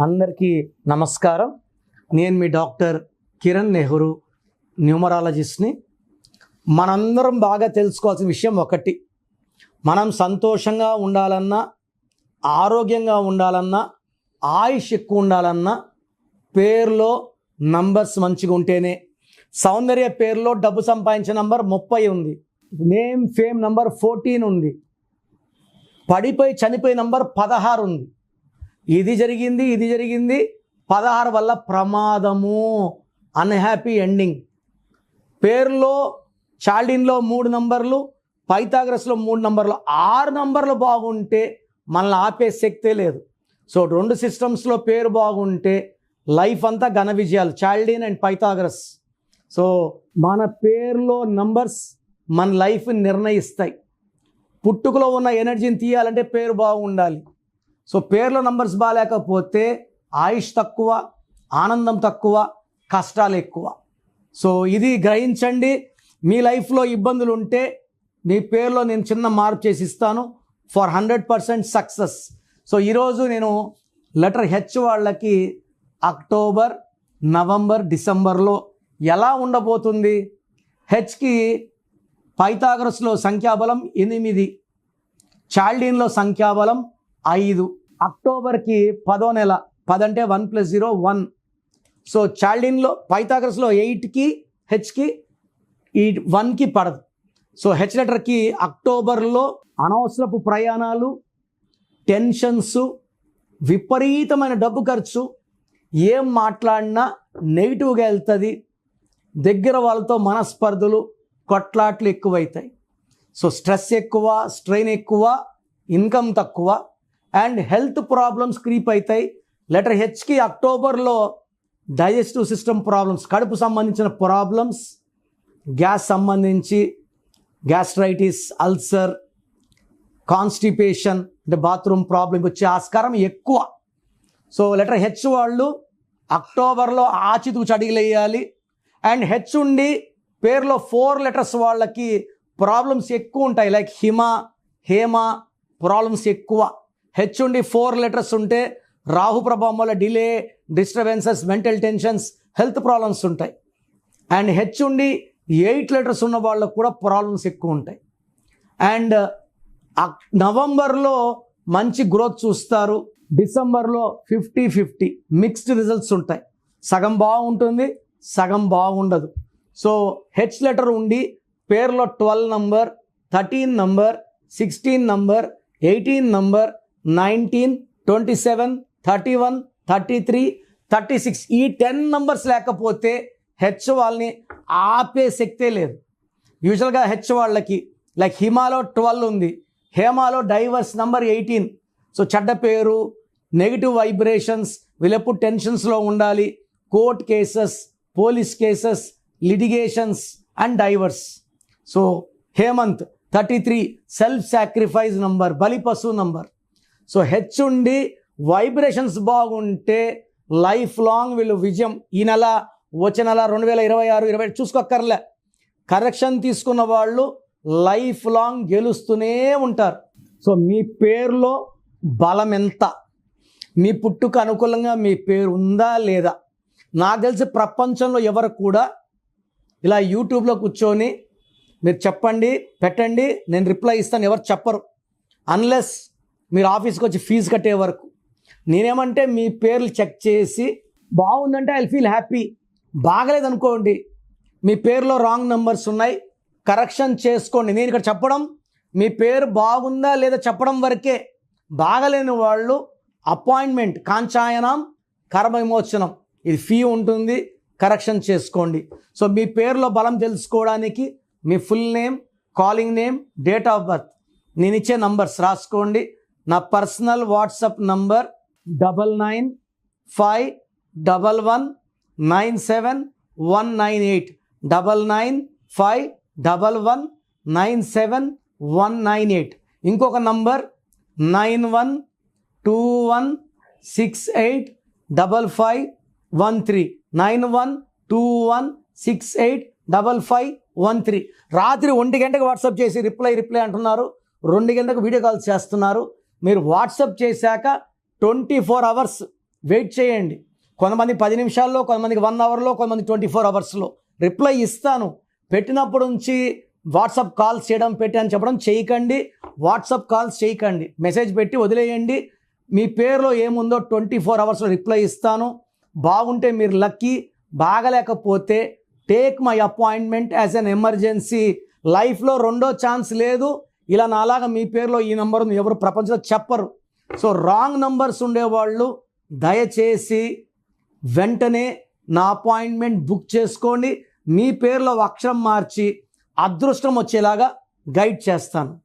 అందరికీ నమస్కారం. నేను మీ డాక్టర్ కిరణ్ నెహ్రూ, న్యూమరాలజిస్ట్ని. మనందరం బాగా తెలుసుకోవాల్సిన విషయం ఒకటి, మనం సంతోషంగా ఉండాలన్నా, ఆరోగ్యంగా ఉండాలన్నా, ఆయుష్ ఎక్కువ ఉండాలన్నా పేరులో నంబర్స్ మంచిగా ఉంటేనే. సౌందర్య పేరులో డబ్బు సంపాదించే నంబర్ 30 ఉంది, నేమ్ ఫేమ్ నంబర్ 14 ఉంది, పడిపోయి చనిపోయే నంబర్ 16 ఉంది. ఇది జరిగింది 16 వల్ల ప్రమాదము, అన్హ్యాపీ ఎండింగ్. పేరులో చాల్డిన్లో 3 నంబర్లు, పైథాగరస్లో 3 నంబర్లు, 6 నంబర్లు బాగుంటే మనల్ని ఆపే శక్తే లేదు. సో 2 సిస్టమ్స్లో పేరు బాగుంటే లైఫ్ అంతా ఘన విజయాలు, చాల్డిన్ అండ్ పైథాగరస్. సో మన పేరులో నంబర్స్ మన లైఫ్ని నిర్ణయిస్తాయి. పుట్టుకలో ఉన్న ఎనర్జీని తీయాలంటే పేరు బాగుండాలి. సో పేర్లో నంబర్స్ బాగాలేకపోతే ఆయుష్ తక్కువ, ఆనందం తక్కువ, కష్టాలు ఎక్కువ. సో ఇది గ్రహించండి. మీ లైఫ్లో ఇబ్బందులు ఉంటే మీ పేరులో నేను చిన్న మార్పు చేసి ఇస్తాను ఫర్ 100% సక్సెస్. సో ఈరోజు నేను లెటర్ హెచ్ వాళ్ళకి అక్టోబర్, నవంబర్, డిసెంబర్లో ఎలా ఉండబోతుంది. హెచ్కి పైథాగరస్లో సంఖ్యాబలం 8, చాల్డిన్లో సంఖ్యాబలం 5. అక్టోబర్కి 10వ నెల, 10 అంటే 1 + 0 1. సో చాల్డిన్లో పైథాగరస్లో 8కి హెచ్కి ఈ 1కి పడదు. సో హెచ్ లెటర్కి అక్టోబర్లో అనవసరపు ప్రయాణాలు, టెన్షన్స్, విపరీతమైన డబ్బు ఖర్చు, ఏం మాట్లాడినా నెగిటివ్గా వెళ్తుంది, దగ్గర వాళ్ళతో మనస్పర్ధలు, కొట్లాట్లు ఎక్కువవుతాయి. సో స్ట్రెస్ ఎక్కువ, స్ట్రెయిన్ ఎక్కువ, ఇన్కమ్ తక్కువ అండ్ హెల్త్ ప్రాబ్లమ్స్ క్రీప్ అవుతాయి. లెటర్ హెచ్కి అక్టోబర్లో డైజెస్టివ్ సిస్టమ్ ప్రాబ్లమ్స్, కడుపు సంబంధించిన ప్రాబ్లమ్స్, గ్యాస్ సంబంధించి గ్యాస్ట్రైటిస్, అల్సర్, కాన్స్టిపేషన్ అంటే బాత్రూమ్ ప్రాబ్లం వచ్చే ఆస్కారం ఎక్కువ. సో లెటర్ హెచ్ వాళ్ళు అక్టోబర్లో ఆచితూచి అడుగులు వేయాలి. అండ్ హెచ్ ఉండి పేరులో 4 లెటర్స్ వాళ్ళకి ప్రాబ్లమ్స్ ఎక్కువ ఉంటాయి. లైక్ హిమ, హేమ ప్రాబ్లమ్స్ ఎక్కువ. హెచ్ ఉండి 4 లెటర్స్ ఉంటే రాహు ప్రభావం వల్ల delay, disturbances, mental tensions, health problems ఉంటాయి. అండ్ హెచ్ ఉండి 8 లెటర్స్ ఉన్న వాళ్ళకు కూడా ప్రాబ్లమ్స్ ఎక్కువ ఉంటాయి. అండ్ నవంబర్లో మంచి గ్రోత్ చూస్తారు. డిసెంబర్లో 50-50 మిక్స్డ్ రిజల్ట్స్ ఉంటాయి. సగం బాగుంటుంది, సగం బాగుండదు. సో హెచ్ లెటర్ ఉండి పేరులో 12 నంబర్, 13 నంబర్, 16 నంబర్, 18 నంబర్, 19, 27, 31, 33, 36 ఈ 10 నంబర్స్ లేకపోతే హెచ్ వాళ్ళని ఆపే శక్తే లేదు. యూజువల్గా హెచ్ వాళ్ళకి లైక్ హిమాలో 12 ఉంది, హేమాలో డైవర్స్ నంబర్ 18. సో చెడ్డ పేరు, నెగిటివ్ వైబ్రేషన్స్, వీళ్ళెప్పుడు టెన్షన్స్లో ఉండాలి, court cases, police cases, litigations and divorce. So Hemanth 33 self sacrifice number, బలిపశు నంబర్. సో హెచ్ ఉండి వైబ్రేషన్స్ బాగుంటే లైఫ్ లాంగ్ వీళ్ళు విజయం. ఈ నెల, వచ్చే నెల 2026, 27 చూసుకోక్కర్లే. కరెక్షన్ తీసుకున్న వాళ్ళు లైఫ్ లాంగ్ గెలుస్తూనే ఉంటారు. సో మీ పేరులో బలం ఎంత, మీ పుట్టుక అనుకూలంగా మీ పేరు ఉందా లేదా. నాకు తెలిసి ప్రపంచంలో ఎవరు కూడా ఇలా యూట్యూబ్లో కూర్చొని మీరు చెప్పండి, పెట్టండి, నేను రిప్లై ఇస్తాను ఎవరు చెప్పరు, అన్లెస్ మీరు ఆఫీస్కి వచ్చి ఫీజు కట్టే వరకు. నేనేమంటే మీ పేర్లు చెక్ చేసి బాగుందంటే ఐ ఫీల్ హ్యాపీ, బాగలేదనుకోండి మీ పేరులో రాంగ్ నెంబర్స్ ఉన్నాయి, కరెక్షన్ చేసుకోండి. నేను ఇక్కడ చెప్పడం మీ పేరు బాగుందా లేదా చెప్పడం వరకే. బాగలేని వాళ్ళు అపాయింట్మెంట్, కాంచాయనం, కర్మ విమోచనం, ఇది ఫీ ఉంటుంది, కరెక్షన్ చేసుకోండి. సో మీ పేరులో బలం తెలుసుకోవడానికి మీ full name, calling name, date of birth, నేను ఇచ్చే నంబర్స్ రాసుకోండి. నా పర్సనల్ వాట్సాప్ నంబర్ 9951197198, 9951197198. ఇంకొక నంబర్ 9121685513, 9121685513. రాత్రి 1 గంటకు వాట్సాప్ చేసి రిప్లై అంటున్నారు, 2 గంటలకు వీడియో కాల్ చేస్తున్నారు. మీరు వాట్సాప్ చేశాక 24 hours వెయిట్ చేయండి. కొంతమంది 10 నిమిషాల్లో, కొంతమందికి 1 అవర్లో, కొంతమంది 24 అవర్స్లో రిప్లై ఇస్తాను. పెట్టినప్పుడు నుంచి వాట్సాప్ కాల్స్ చేయడం అని చెప్పడం చేయకండి. వాట్సాప్ కాల్స్ చేయకండి. మెసేజ్ పెట్టి వదిలేయండి. మీ పేరులో ఏముందో 24 అవర్స్లో రిప్లై ఇస్తాను. బాగుంటే మీరు లక్కీ, బాగలేకపోతే take my appointment as an emergency. లైఫ్లో రెండో ఛాన్స్ లేదు. ఇలా నాలాగా మీ పేరులో ఈ నెంబర్ ఉంది ఎవరు ప్రపంచంలో చెప్పరు. సో రాంగ్ నంబర్స్ ఉండేవాళ్ళు దయచేసి వెంటనే నా అపాయింట్మెంట్ బుక్ చేసుకోండి. మీ పేరులో అక్షరం మార్చి అదృష్టం వచ్చేలాగా గైడ్ చేస్తాను.